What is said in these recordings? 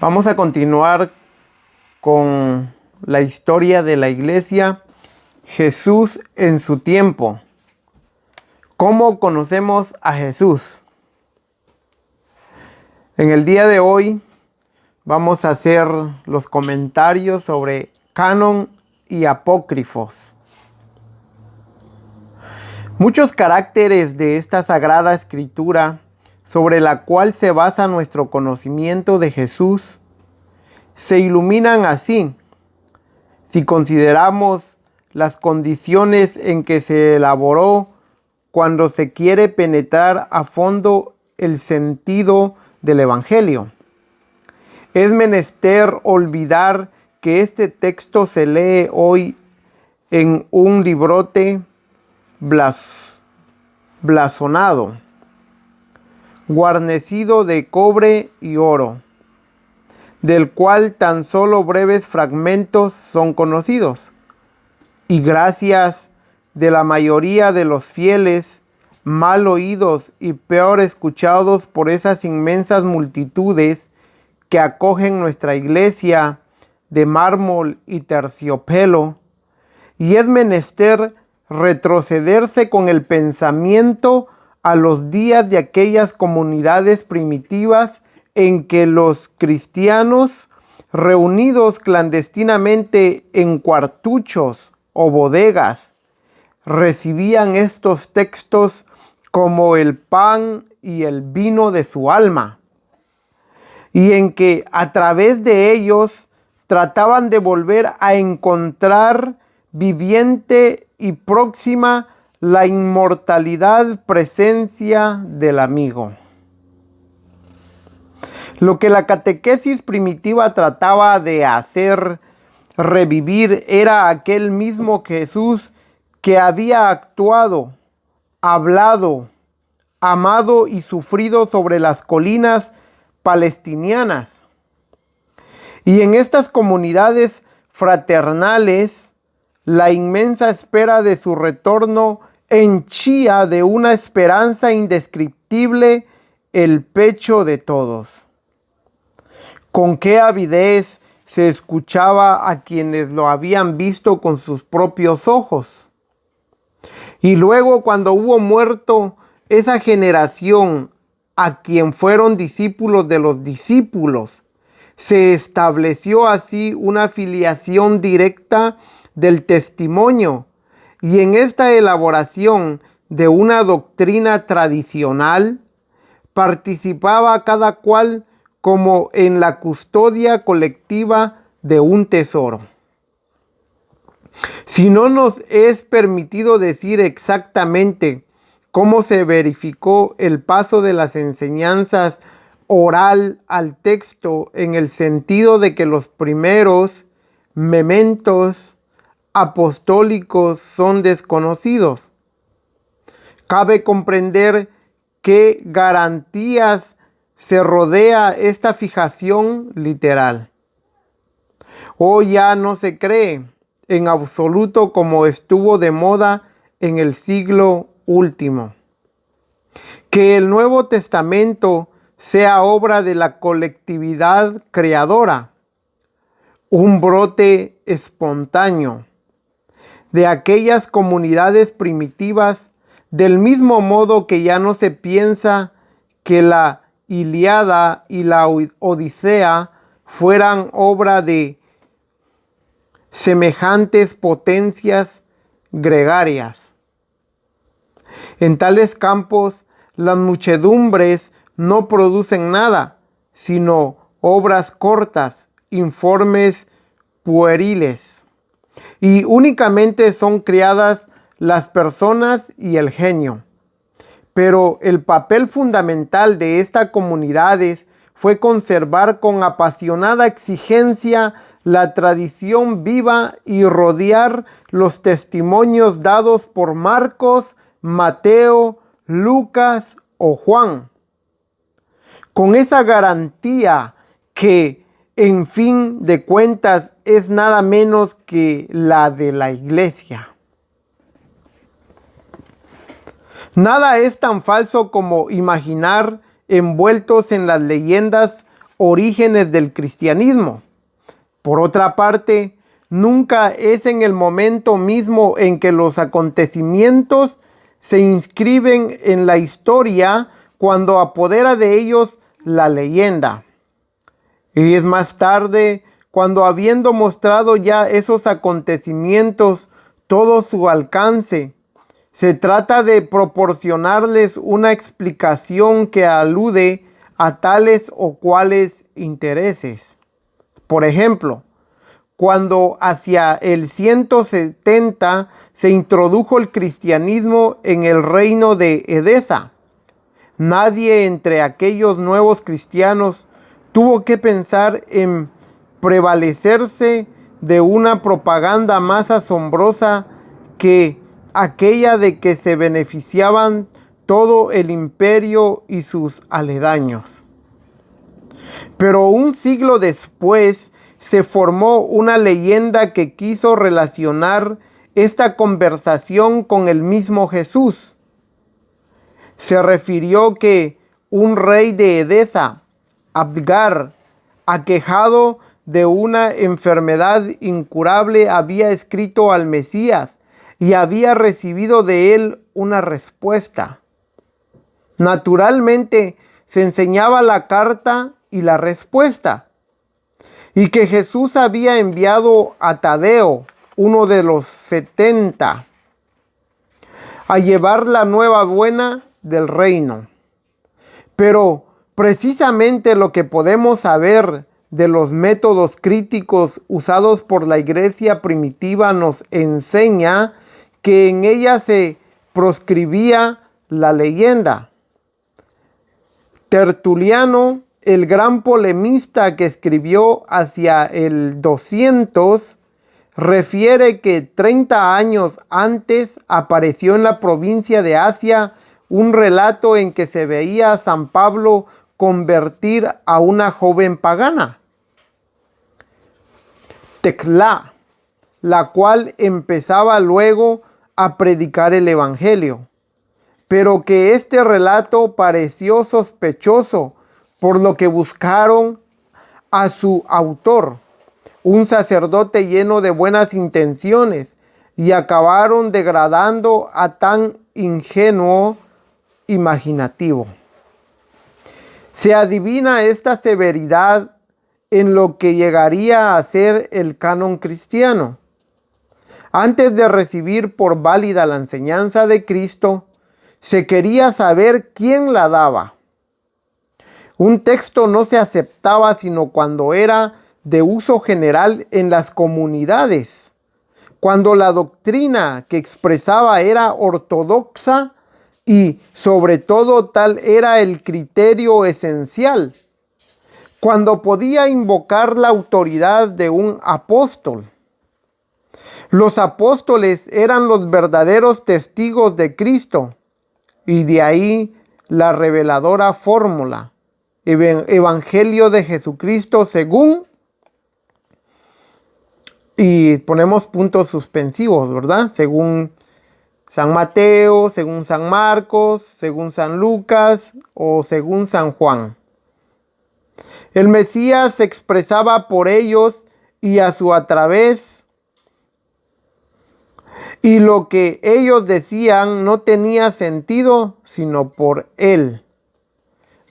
Vamos a continuar con la historia de la iglesia, Jesús en su tiempo. ¿Cómo conocemos a Jesús? En el día de hoy vamos a hacer los comentarios sobre canon y apócrifos. Muchos caracteres de esta sagrada escritura sobre la cual se basa nuestro conocimiento de Jesús se iluminan así si consideramos las condiciones en que se elaboró cuando se quiere penetrar a fondo el sentido del Evangelio. Es menester olvidar que este texto se lee hoy en un librote blasonado, guarnecido de cobre y oro, del cual tan solo breves fragmentos son conocidos, y gracias de la mayoría de los fieles, mal oídos y peor escuchados por esas inmensas multitudes que acogen nuestra iglesia de mármol y terciopelo, y es menester retrocederse con el pensamiento a los días de aquellas comunidades primitivas en que los cristianos, reunidos clandestinamente en cuartuchos o bodegas, recibían estos textos como el pan y el vino de su alma, y en que a través de ellos trataban de volver a encontrar viviente y próxima la inmortalidad presencia del amigo. Lo que la catequesis primitiva trataba de hacer revivir era aquel mismo Jesús que había actuado, hablado, amado y sufrido sobre las colinas palestinianas. Y en estas comunidades fraternales, la inmensa espera de su retorno henchía de una esperanza indescriptible el pecho de todos. Con qué avidez se escuchaba a quienes lo habían visto con sus propios ojos. Y luego, cuando hubo muerto esa generación a quien fueron discípulos de los discípulos, se estableció así una filiación directa del testimonio, y en esta elaboración de una doctrina tradicional participaba cada cual como en la custodia colectiva de un tesoro. Si no nos es permitido decir exactamente cómo se verificó el paso de las enseñanzas oral al texto, en el sentido de que los primeros mementos apostólicos son desconocidos, cabe comprender qué garantías se rodea esta fijación literal. Hoy ya no se cree en absoluto como estuvo de moda en el siglo último, que el Nuevo Testamento sea obra de la colectividad creadora, un brote espontáneo de aquellas comunidades primitivas, del mismo modo que ya no se piensa que la Ilíada y la Odisea fueran obra de semejantes potencias gregarias. En tales campos, las muchedumbres no producen nada, sino obras cortas, informes, pueriles, y únicamente son criadas las personas y el genio. Pero el papel fundamental de estas comunidades fue conservar con apasionada exigencia la tradición viva y rodear los testimonios dados por Marcos, Mateo, Lucas o Juan, con esa garantía que, en fin de cuentas, es nada menos que la de la iglesia. Nada es tan falso como imaginar, envueltos en las leyendas orígenes del cristianismo. Por otra parte, nunca es en el momento mismo en que los acontecimientos se inscriben en la historia cuando apodera de ellos la leyenda. Y es más tarde, cuando habiendo mostrado ya esos acontecimientos todo su alcance, se trata de proporcionarles una explicación que alude a tales o cuales intereses. Por ejemplo, cuando hacia el 170 se introdujo el cristianismo en el reino de Edesa, nadie entre aquellos nuevos cristianos tuvo que pensar en prevalecerse de una propaganda más asombrosa que aquella de que se beneficiaban todo el imperio y sus aledaños. Pero un siglo después se formó una leyenda que quiso relacionar esta conversación con el mismo Jesús. Se refirió que un rey de Edesa, Abgar, aquejado de una enfermedad incurable, había escrito al Mesías y había recibido de él una respuesta. Naturalmente, se enseñaba la carta y la respuesta, y que Jesús había enviado a Tadeo, uno de los 70, a llevar la nueva buena del reino. Pero precisamente lo que podemos saber de los métodos críticos usados por la iglesia primitiva nos enseña que en ella se proscribía la leyenda. Tertuliano, el gran polemista que escribió hacia el 200, refiere que 30 años antes apareció en la provincia de Asia un relato en que se veía a San Pablo convertir a una joven pagana, Tecla, la cual empezaba luego a predicar el evangelio, pero que este relato pareció sospechoso, por lo que buscaron a su autor, un sacerdote lleno de buenas intenciones, y acabaron degradando a tan ingenuo imaginativo. Se adivina esta severidad en lo que llegaría a ser el canon cristiano. Antes de recibir por válida la enseñanza de Cristo, se quería saber quién la daba. Un texto no se aceptaba sino cuando era de uso general en las comunidades, cuando la doctrina que expresaba era ortodoxa y sobre todo tal era el criterio esencial, cuando podía invocar la autoridad de un apóstol. Los apóstoles eran los verdaderos testigos de Cristo, y de ahí la reveladora fórmula: Evangelio de Jesucristo según, y ponemos puntos suspensivos, ¿verdad? Según San Mateo, según San Marcos, según San Lucas o según San Juan. El Mesías se expresaba por ellos y a través, y lo que ellos decían no tenía sentido sino por él.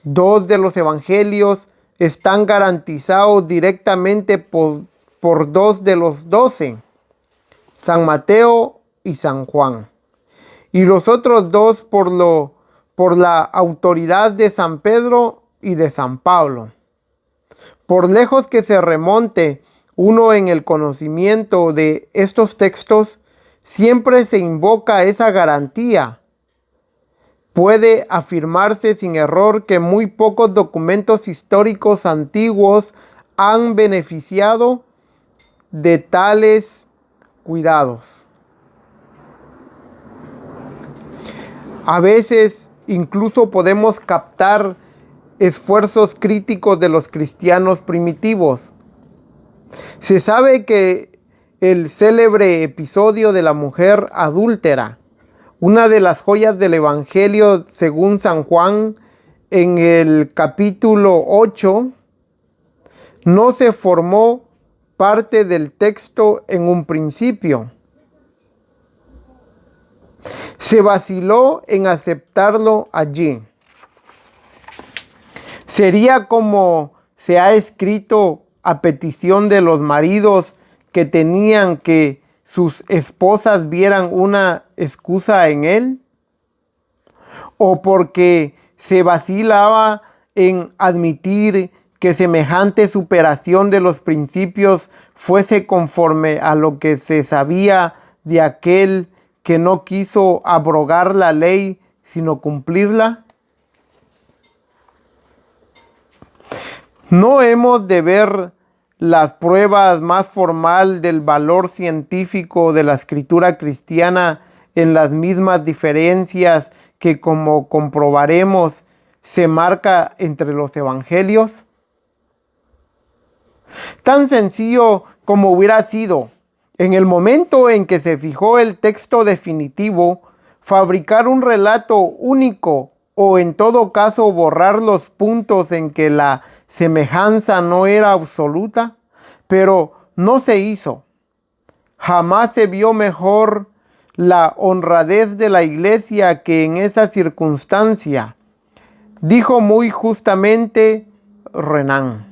Dos de los evangelios están garantizados directamente por dos de los 12, San Mateo y San Juan, y los otros dos por la autoridad de San Pedro y de San Pablo. Por lejos que se remonte uno en el conocimiento de estos textos, siempre se invoca esa garantía. Puede afirmarse sin error que muy pocos documentos históricos antiguos han beneficiado de tales cuidados. A veces incluso podemos captar esfuerzos críticos de los cristianos primitivos. Se sabe que el célebre episodio de la mujer adúltera, una de las joyas del Evangelio según San Juan, en el capítulo 8, no se formó parte del texto en un principio. Se vaciló en aceptarlo allí. Sería como se ha escrito a petición de los maridos que tenían que sus esposas vieran una excusa en él, o porque se vacilaba en admitir que semejante superación de los principios fuese conforme a lo que se sabía de aquel que no quiso abrogar la ley sino cumplirla. No hemos de ver las pruebas más formal del valor científico de la escritura cristiana en las mismas diferencias que, como comprobaremos, se marca entre los evangelios. Tan sencillo como hubiera sido, en el momento en que se fijó el texto definitivo, fabricar un relato único o en todo caso borrar los puntos en que la semejanza no era absoluta, pero no se hizo. Jamás se vio mejor la honradez de la iglesia que en esa circunstancia. Dijo muy justamente Renan.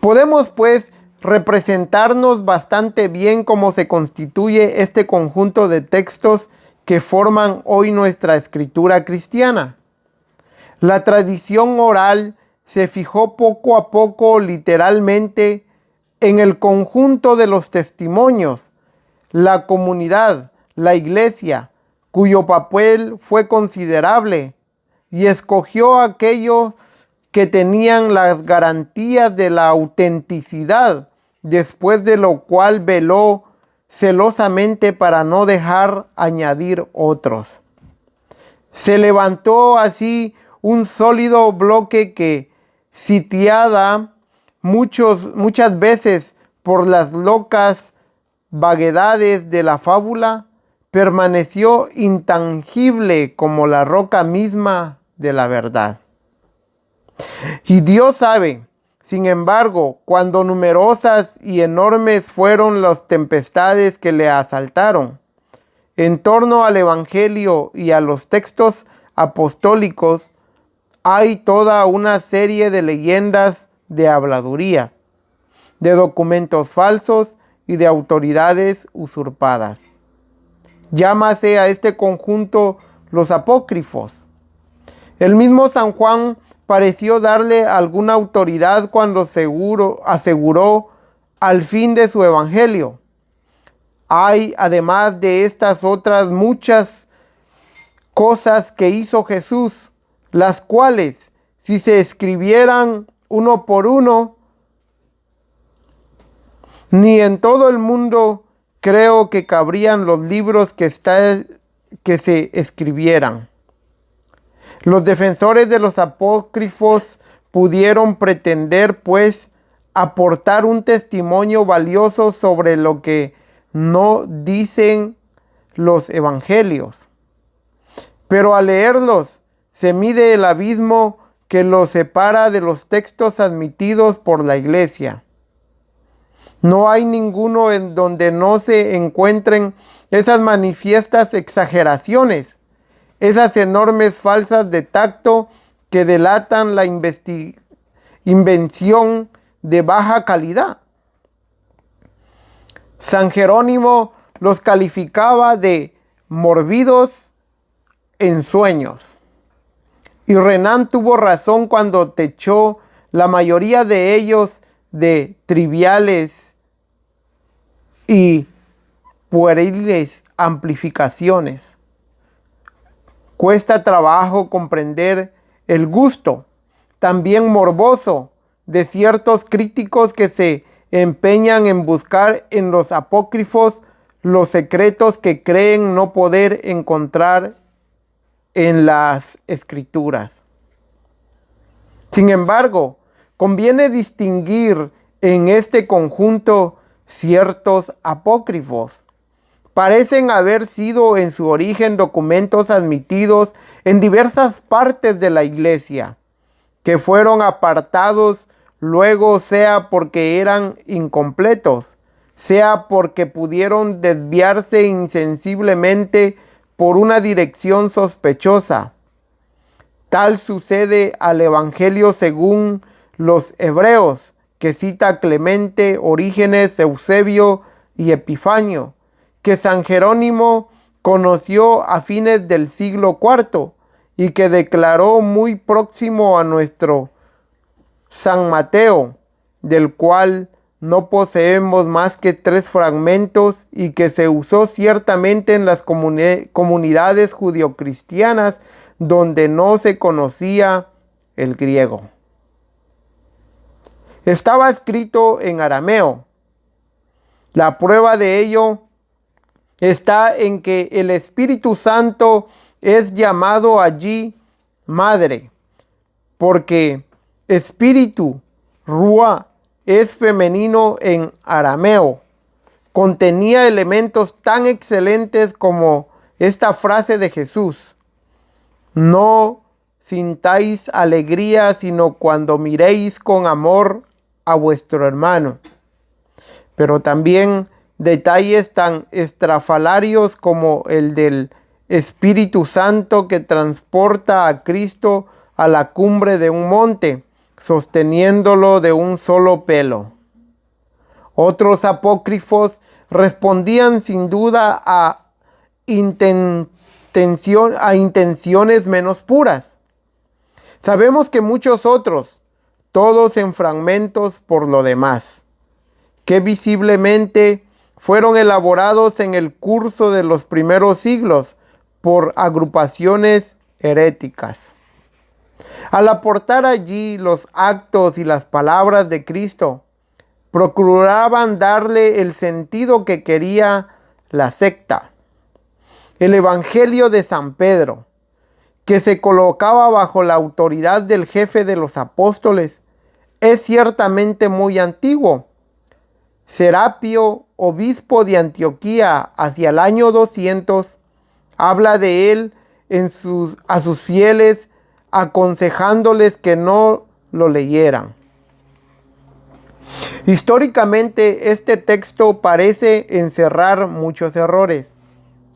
Podemos pues representarnos bastante bien cómo se constituye este conjunto de textos que forman hoy nuestra escritura cristiana. La tradición oral se fijó poco a poco literalmente en el conjunto de los testimonios, la comunidad, la iglesia, cuyo papel fue considerable, y escogió aquellos que tenían las garantías de la autenticidad, después de lo cual veló celosamente para no dejar añadir otros. Se levantó así un sólido bloque que, sitiada muchas veces por las locas vaguedades de la fábula, permaneció intangible como la roca misma de la verdad. Y Dios sabe, sin embargo, cuán numerosas y enormes fueron las tempestades que le asaltaron. En torno al Evangelio y a los textos apostólicos hay toda una serie de leyendas de habladuría, de documentos falsos y de autoridades usurpadas. Llámase a este conjunto los apócrifos. El mismo San Juan pareció darle alguna autoridad cuando aseguró al fin de su evangelio: hay, además de estas otras muchas cosas que hizo Jesús, las cuales, si se escribieran uno por uno, ni en todo el mundo creo que cabrían los libros que se escribieran. Los defensores de los apócrifos pudieron pretender, pues, aportar un testimonio valioso sobre lo que no dicen los evangelios. Pero al leerlos, se mide el abismo que los separa de los textos admitidos por la iglesia. No hay ninguno en donde no se encuentren esas manifiestas exageraciones, esas enormes falsas de tacto que delatan la invención de baja calidad. San Jerónimo los calificaba de morbidos ensueños. Y Renan tuvo razón cuando techó la mayoría de ellos de triviales y pueriles amplificaciones. Cuesta trabajo comprender el gusto, también morboso, de ciertos críticos que se empeñan en buscar en los apócrifos los secretos que creen no poder encontrar en las escrituras. Sin embargo, conviene distinguir en este conjunto ciertos apócrifos. Parecen haber sido en su origen documentos admitidos en diversas partes de la iglesia, que fueron apartados luego, sea porque eran incompletos, sea porque pudieron desviarse insensiblemente por una dirección sospechosa. Tal sucede al Evangelio según los hebreos, que cita Clemente, Orígenes, Eusebio y Epifanio, que San Jerónimo conoció a fines del siglo IV y que declaró muy próximo a nuestro San Mateo, del cual no poseemos más que 3 fragmentos y que se usó ciertamente en las comunidades judio-cristianas donde no se conocía el griego. Estaba escrito en arameo. La prueba de ello está en que el Espíritu Santo es llamado allí madre, porque espíritu, ruá, es femenino en arameo. Contenía elementos tan excelentes como esta frase de Jesús: no sintáis alegría sino cuando miréis con amor a vuestro hermano. Pero también detalles tan estrafalarios como el del Espíritu Santo que transporta a Cristo a la cumbre de un monte, sosteniéndolo de un solo pelo. Otros apócrifos respondían sin duda a intenciones menos puras. Sabemos que muchos otros, todos en fragmentos por lo demás, que visiblemente fueron elaborados en el curso de los primeros siglos por agrupaciones heréticas. Al aportar allí los actos y las palabras de Cristo, procuraban darle el sentido que quería la secta. El Evangelio de San Pedro, que se colocaba bajo la autoridad del jefe de los apóstoles, es ciertamente muy antiguo. Serapio, obispo de Antioquía, hacia el año 200, habla de él a sus fieles, aconsejándoles que no lo leyeran. Históricamente, este texto parece encerrar muchos errores,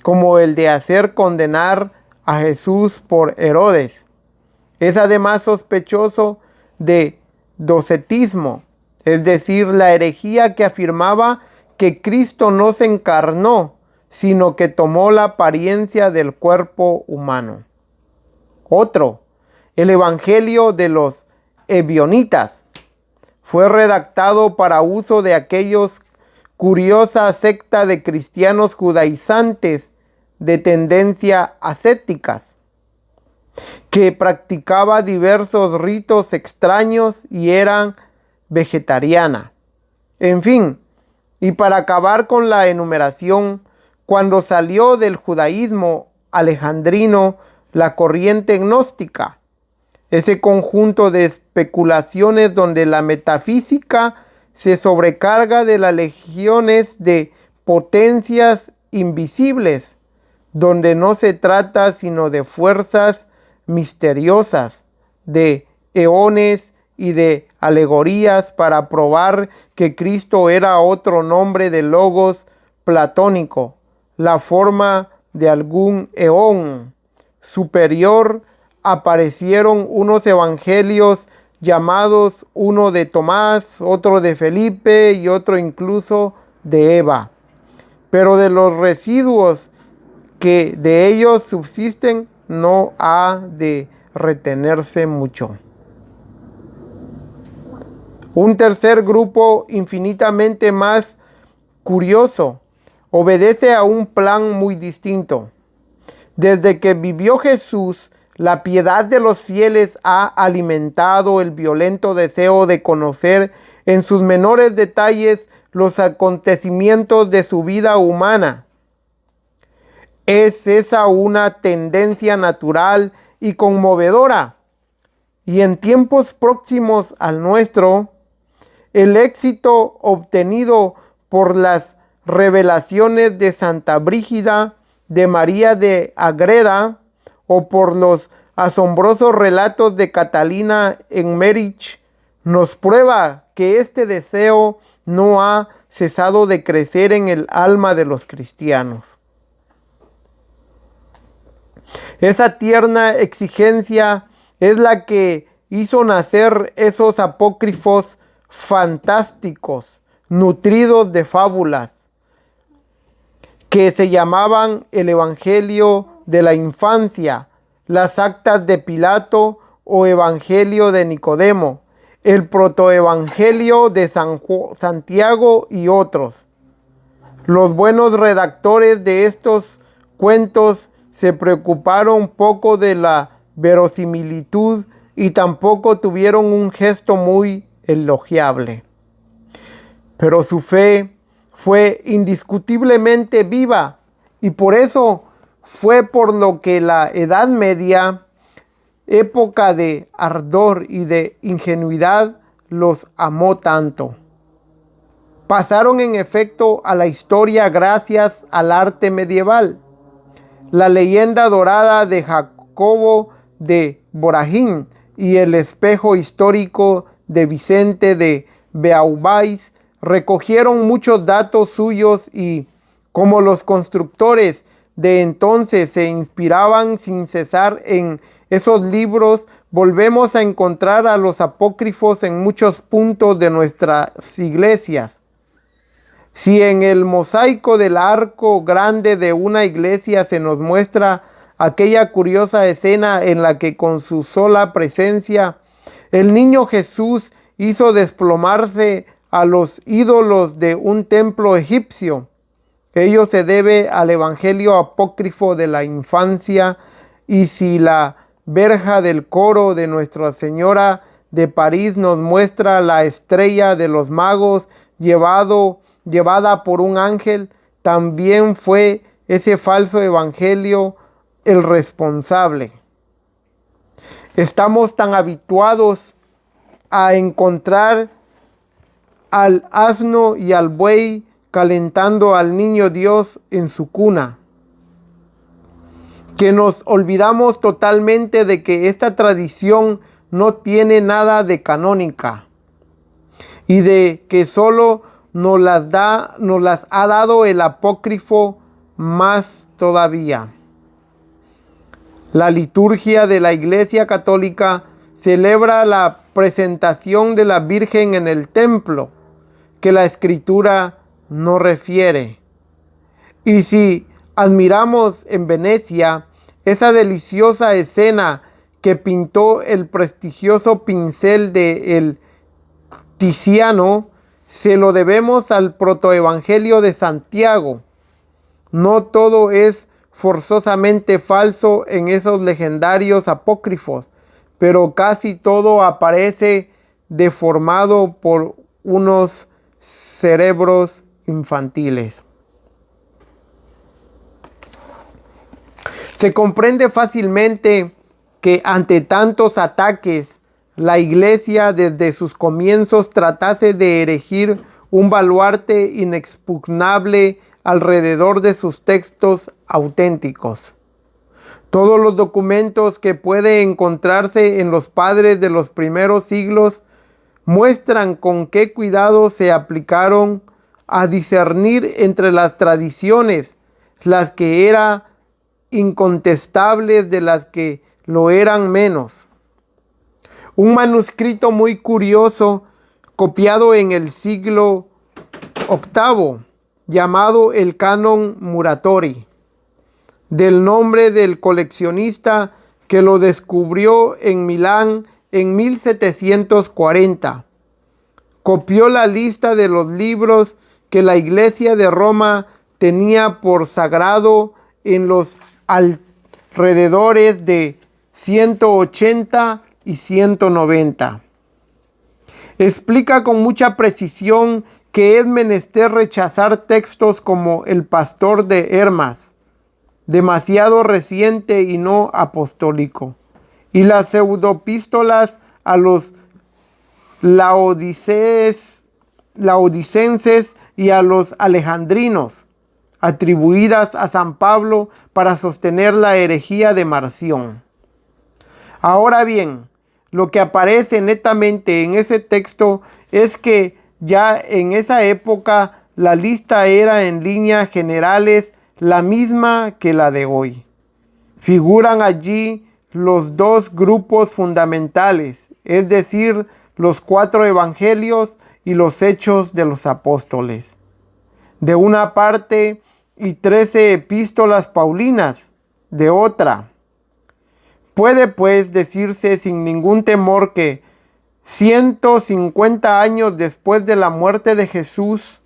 como el de hacer condenar a Jesús por Herodes. Es además sospechoso de docetismo, es decir, la herejía que afirmaba que Cristo no se encarnó, sino que tomó la apariencia del cuerpo humano. Otro, el Evangelio de los Ebionitas, fue redactado para uso de aquellos curiosa secta de cristianos judaizantes de tendencia ascéticas, que practicaba diversos ritos extraños y eran vegetariana. En fin, y para acabar con la enumeración, cuando salió del judaísmo alejandrino la corriente gnóstica, ese conjunto de especulaciones donde la metafísica se sobrecarga de las legiones de potencias invisibles, donde no se trata sino de fuerzas misteriosas, de eones y de alegorías para probar que Cristo era otro nombre de logos platónico, la forma de algún eón superior. Aparecieron unos evangelios llamados uno de Tomás, otro de Felipe y otro incluso de Eva. Pero de los residuos que de ellos subsisten no ha de retenerse mucho. Un tercer grupo infinitamente más curioso obedece a un plan muy distinto. Desde que vivió Jesús, la piedad de los fieles ha alimentado el violento deseo de conocer en sus menores detalles los acontecimientos de su vida humana. Es esa una tendencia natural y conmovedora. Y en tiempos próximos al nuestro, el éxito obtenido por las revelaciones de Santa Brígida, de María de Ágreda, o por los asombrosos relatos de Catalina en Merich nos prueba que este deseo no ha cesado de crecer en el alma de los cristianos. Esa tierna exigencia es la que hizo nacer esos apócrifos fantásticos, nutridos de fábulas, que se llamaban el Evangelio de la Infancia, las Actas de Pilato o Evangelio de Nicodemo, el Protoevangelio de Santiago y otros. Los buenos redactores de estos cuentos se preocuparon poco de la verosimilitud y tampoco tuvieron un gesto muy elogiable. Pero su fe fue indiscutiblemente viva y por eso fue por lo que la Edad Media, época de ardor y de ingenuidad, los amó tanto. Pasaron en efecto a la historia gracias al arte medieval. La leyenda dorada de Jacobo de Borajín y el espejo histórico de Vicente de Beauvais recogieron muchos datos suyos y, como los constructores de entonces se inspiraban sin cesar en esos libros, volvemos a encontrar a los apócrifos en muchos puntos de nuestras iglesias. Si en el mosaico del arco grande de una iglesia se nos muestra aquella curiosa escena en la que con su sola presencia el niño Jesús hizo desplomarse a los ídolos de un templo egipcio, ello se debe al Evangelio apócrifo de la Infancia. Y si la verja del coro de Nuestra Señora de París nos muestra la estrella de los magos llevada por un ángel, también fue ese falso evangelio el responsable. Estamos tan habituados a encontrar al asno y al buey calentando al niño Dios en su cuna, que nos olvidamos totalmente de que esta tradición no tiene nada de canónica y de que solo nos las ha dado el apócrifo más todavía. La liturgia de la Iglesia Católica celebra la presentación de la Virgen en el templo, que la Escritura no refiere. Y si admiramos en Venecia esa deliciosa escena que pintó el prestigioso pincel de el Tiziano, se lo debemos al protoevangelio de Santiago. No todo es forzosamente falso en esos legendarios apócrifos, pero casi todo aparece deformado por unos cerebros infantiles. Se comprende fácilmente que ante tantos ataques, la Iglesia desde sus comienzos tratase de erigir un baluarte inexpugnable alrededor de sus textos auténticos. Todos los documentos que puede encontrarse en los padres de los primeros siglos muestran con qué cuidado se aplicaron a discernir entre las tradiciones, las que eran incontestables de las que lo eran menos. Un manuscrito muy curioso, copiado en el siglo VIII, llamado el Canon Muratori, del nombre del coleccionista que lo descubrió en Milán en 1740. Copió la lista de los libros que la Iglesia de Roma tenía por sagrado en los alrededores de 180 y 190. Explica con mucha precisión que es menester rechazar textos como el Pastor de Hermas, demasiado reciente y no apostólico, y las pseudopístolas a los laodicenses y a los alejandrinos, atribuidas a San Pablo para sostener la herejía de Marción. Ahora bien, lo que aparece netamente en ese texto es que ya en esa época la lista era en líneas generales la misma que la de hoy. Figuran allí los dos grupos fundamentales, es decir, los 4 evangelios y los hechos de los apóstoles. De una parte, y 13 epístolas paulinas, de otra. Puede pues decirse sin ningún temor que 150 años después de la muerte de Jesús,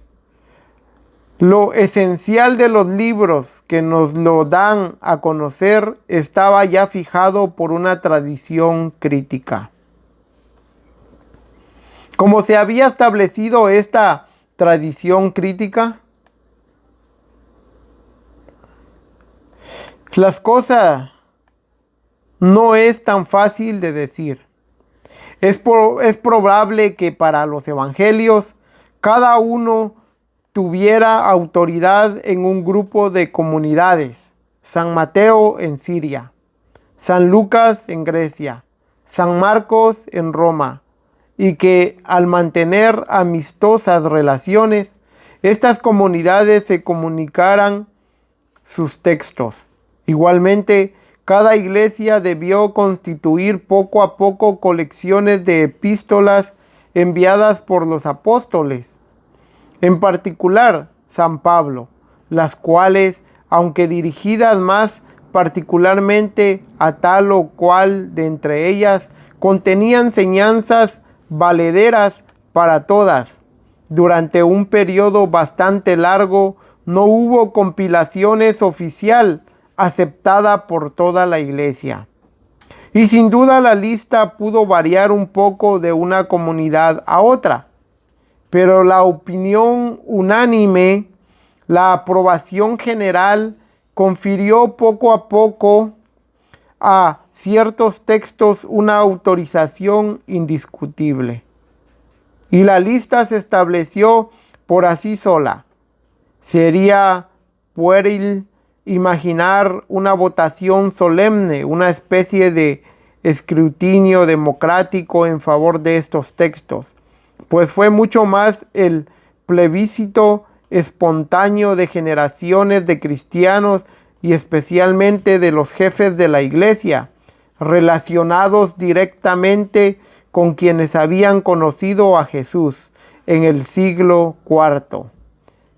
lo esencial de los libros que nos lo dan a conocer estaba ya fijado por una tradición crítica. ¿Cómo se había establecido esta tradición crítica? Las cosas no es tan fácil de decir. Es probable que para los evangelios cada uno tuviera autoridad en un grupo de comunidades. San Mateo en Siria, San Lucas en Grecia, San Marcos en Roma, y que al mantener amistosas relaciones, estas comunidades se comunicaran sus textos. Igualmente, cada iglesia debió constituir poco a poco colecciones de epístolas enviadas por los apóstoles, en particular San Pablo, las cuales, aunque dirigidas más particularmente a tal o cual de entre ellas, contenían enseñanzas valederas para todas. Durante un periodo bastante largo no hubo compilaciones oficial aceptada por toda la iglesia. Y sin duda la lista pudo variar un poco de una comunidad a otra. Pero la opinión unánime, la aprobación general, confirió poco a poco a ciertos textos una autorización indiscutible. Y la lista se estableció por sí sola. Sería pueril imaginar una votación solemne, una especie de escrutinio democrático en favor de estos textos, pues fue mucho más el plebiscito espontáneo de generaciones de cristianos y especialmente de los jefes de la iglesia, relacionados directamente con quienes habían conocido a Jesús en el siglo IV.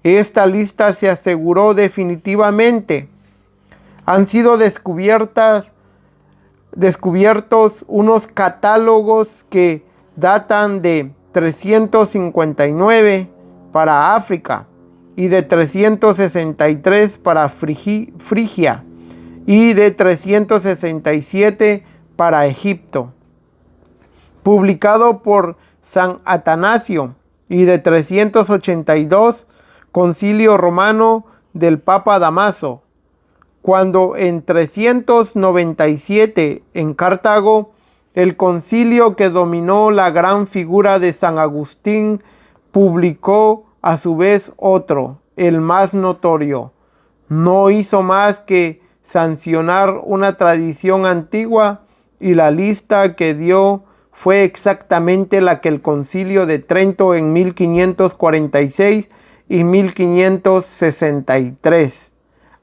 Esta lista se aseguró definitivamente. Han sido descubiertos unos catálogos que datan de 359 para África y de 363 para Frigia y de 367 para Egipto, publicado por San Atanasio, y de 382 Concilio Romano del Papa Damaso, cuando en 397 en Cartago, el concilio que dominó la gran figura de San Agustín publicó a su vez otro, el más notorio. No hizo más que sancionar una tradición antigua y la lista que dio fue exactamente la que el concilio de Trento en 1546 y 1563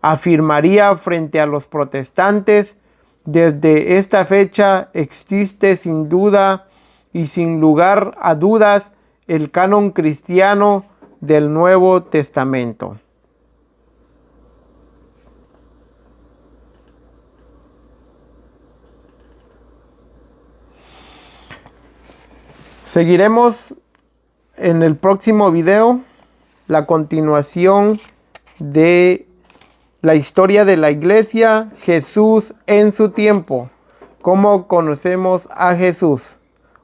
afirmaría frente a los protestantes. Desde esta fecha existe sin duda y sin lugar a dudas el canon cristiano del Nuevo Testamento. Seguiremos en el próximo video la continuación de la historia de la iglesia, Jesús en su tiempo, cómo conocemos a Jesús.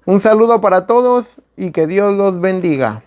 Un saludo para todos y que Dios los bendiga.